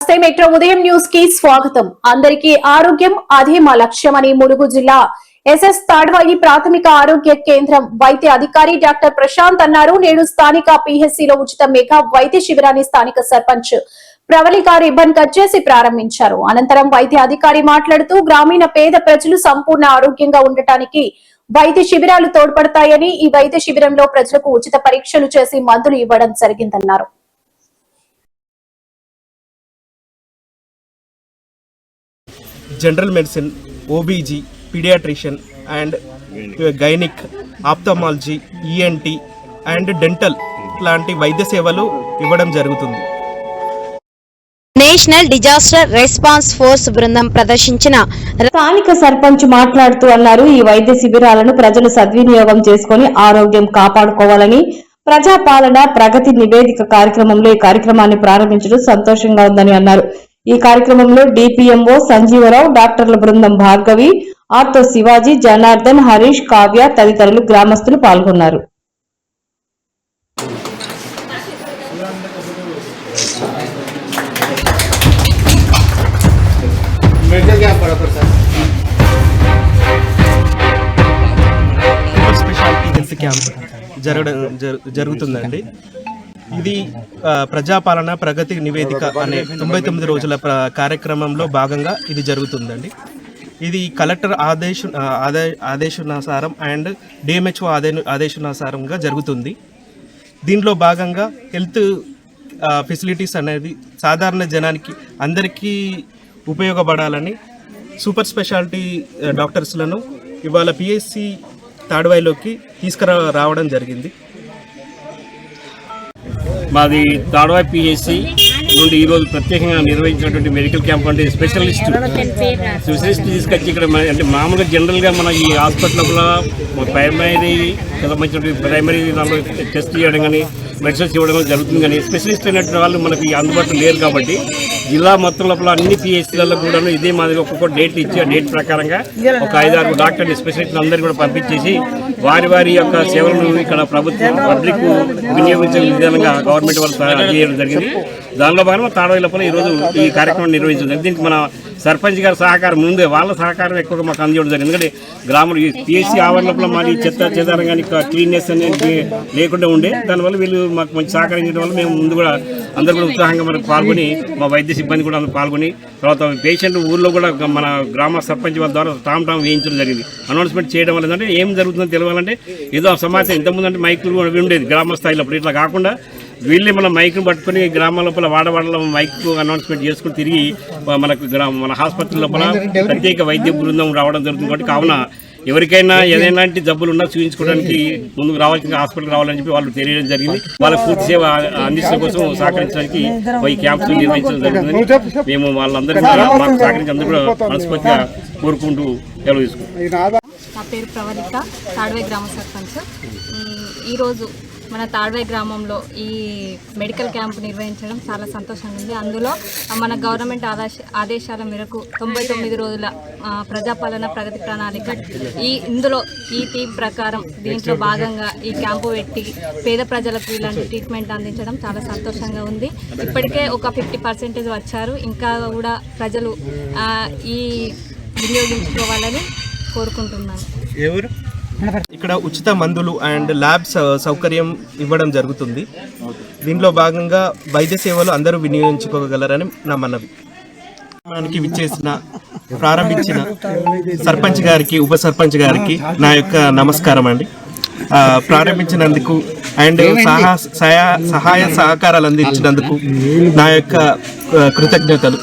నమస్తే మెట్రో ఉదయం న్యూస్ కి స్వాగతం. అందరికీ ఆరోగ్యం అదే మా లక్ష్యమని ములుగు జిల్లా ఎస్ఎస్ తాడ్వాయి ప్రాథమిక ఆరోగ్య కేంద్రం వైద్య అధికారి డాక్టర్ ప్రశాంత్ అన్నారు. నేడు స్థానిక పిహెచ్సిలో ఉచిత మెగా వైద్య శిబిరాన్ని స్థానిక సర్పంచ్ ప్రవళిక రిబ్బన్ కట్ చేసి ప్రారంభించారు. అనంతరం వైద్య అధికారి మాట్లాడుతూ గ్రామీణ పేద ప్రజలు సంపూర్ణ ఆరోగ్యంగా ఉండటానికి వైద్య శిబిరాలు తోడ్పడతాయని, ఈ వైద్య శిబిరంలో ప్రజలకు ఉచిత పరీక్షలు చేసి మందులు ఇవ్వడం జరిగిందన్నారు. General medicine, OBG, paediatrician and gynaec, ophthalmology, ENT and dental లాంటి వైద్య సేవలు ఇవ్వడం జరుగుతుంది. నేషనల్ డిజాస్టర్ రెస్పాన్స్ ఫోర్స్ బృందం ప్రదర్శించిన స్థానిక సర్పంచ్ మాట్లాడుతూ అన్నారు. ఈ వైద్య శిబిరాలను ప్రజలు సద్వినియోగం చేసుకుని ఆరోగ్యం కాపాడుకోవాలని, ప్రజాపాలన ప్రగతి నివేదిక కార్యక్రమంలో ఈ కార్యక్రమాన్ని ప్రారంభించడం సంతోషంగా ఉందని అన్నారు. ఈ కార్యక్రమంలో డిపిఎంఓ సంజీవరావు, డాక్టర్ల బృందం భార్గవి, ఆర్తో శివాజీ, జనార్దన్, హరీష్, కావ్య తదితరులు గ్రామస్తులు పాల్గొన్నారు. సూపర్ స్పెషాలిటీ హెల్త్ క్యాంప్ జరుగుతుందండి. ఇది ప్రజాపాలన ప్రగతి నివేదిక అనే 99 రోజుల కార్యక్రమంలో భాగంగా ఇది జరుగుతుందండి. ఇది కలెక్టర్ ఆదేశానుసారం అండ్ డిఎంహెచ్ఓ ఆదేశానుసారంగా జరుగుతుంది. దీంట్లో భాగంగా హెల్త్ ఫెసిలిటీస్ అనేది సాధారణ జనానికి అందరికీ ఉపయోగపడాలని సూపర్ స్పెషాలిటీ డాక్టర్స్లను ఇవాళ పిహెచ్సి తాడ్వాయిలోకి తీసుకురావడం జరిగింది. మాది తాడ్వాయి పిహెచ్సి నుండి ఈరోజు ప్రత్యేకంగా నిర్వహించినటువంటి మెడికల్ క్యాంప్ అంటే స్పెషలిస్ట్ తీసుకొచ్చి ఇక్కడ అంటే మామూలుగా జనరల్గా మన ఈ హాస్పిటల్లో ప్రైమరీ దాంట్లో టెస్ట్ చేయడం కానీ మెడిసిన్స్ ఇవ్వడం కానీ జరుగుతుంది. కానీ స్పెషలిస్ట్ అయినటువంటి వాళ్ళు మనకి అందుబాటులో లేరు కాబట్టి జిల్లా మొత్తం లోపల అన్ని పిహెచ్సిలలో కూడా ఇదే మాదిరిగా ఒక్కొక్క డేట్ ఇచ్చి ఆ డేట్ ప్రకారంగా ఒక 5-6 డాక్టర్లు స్పెషలిస్టులు అందరూ కూడా పంపించేసి వారి యొక్క సేవలను ఇక్కడ ప్రభుత్వం పబ్లిక్ వినియోగించే విధానంగా గవర్నమెంట్ వాళ్ళు చేయడం జరిగింది. దానిలో భాగంగా తాడ్వాయి లోపల ఈరోజు ఈ కార్యక్రమం నిర్వహించింది. దీనికి మన సర్పంచ్ గారి సహకారం ముందే వాళ్ళ సహకారం ఎక్కువగా మాకు అందించడం జరిగింది. ఎందుకంటే గ్రామంలో పిహెచ్సి ఆవరణ లోపల మాది చెదారం కానీ క్లీన్నెస్ అనేది లేకుండా ఉండే, దానివల్ల వీళ్ళు మాకు మంచి సహకరించడం వల్ల మేము ముందు కూడా అందరూ కూడా ఉత్సాహంగా మనకు పాల్గొని మా వైద్య సిబ్బంది కూడా అందరూ పాల్గొని తర్వాత పేషెంట్ ఊళ్ళో కూడా మన గ్రామ సర్పంచ్ వాళ్ళ ద్వారా టామ్ వేయించడం జరిగింది. అనౌన్స్మెంట్ చేయడం వల్ల ఏంటంటే ఏం జరుగుతుందో తెలియాలంటే ఏదో సమాచారం ఇంతకుముందు అంటే మైకులు కూడా ఉండేది గ్రామ స్థాయిలో, అప్పుడు ఇట్లా కాకుండా వీళ్ళే మన మైక్ను పట్టుకుని గ్రామాల లోపల వాడవాడలో మైక్ అనౌన్స్మెంట్ చేసుకుని తిరిగి మనకు మన హాస్పిటల్ లోపల ప్రత్యేక వైద్య బృందం రావడం జరుగుతుంది. కాబట్టి కావున ఎవరికైనా ఏదైనా జబ్బులు ఉన్నా చూపించుకోవడానికి ముందుకు రావాల్సిన హాస్పిటల్ రావాలని చెప్పి వాళ్ళు తెలియడం జరిగింది. వాళ్ళ పూర్తి సేవ అందించడం కోసం సహకరించడానికి ఈ క్యాంప్స్ నిర్వహించడం జరుగుతుంది. మేము వాళ్ళందరూ మాకు సహకరించి అందరూ కూడా మనస్ఫూర్తిగా కోరుకుంటూ సెలవు తీసుకుంటాం. నా పేరు ప్రవళిక, తాడ్వాయి గ్రామ సర్పంచ్. ఈరోజు మన తాడ్వాయి గ్రామంలో ఈ మెడికల్ క్యాంప్ నిర్వహించడం చాలా సంతోషంగా ఉంది. అందులో మన గవర్నమెంట్ ఆదేశాల మేరకు 99 రోజుల ప్రజాపాలన ప్రగతి ప్రణాళిక ఇందులో ఈ థీమ్ ప్రకారం దీంట్లో భాగంగా ఈ క్యాంపు పెట్టి పేద ప్రజలకు ఇలాంటి ట్రీట్మెంట్ అందించడం చాలా సంతోషంగా ఉంది. ఇప్పటికే ఒక 50% వచ్చారు. ఇంకా కూడా ప్రజలు ఈ వినియోగించుకోవాలని కోరుకుంటున్నాను. ఇక్కడ ఉచిత మందులు అండ్ ల్యాబ్స్ సౌకర్యం ఇవ్వడం జరుగుతుంది. దీనిలో భాగంగా వైద్య సేవలు అందరూ వినియోగించుకోగలరని నా మనవి. మనకి ప్రారంభించిన సర్పంచ్ గారికి, ఉప సర్పంచ్ గారికి నా యొక్క నమస్కారం అండి. ప్రారంభించినందుకు అండ్ సహాయ సహకారాలు అందించినందుకు నా యొక్క కృతజ్ఞతలు.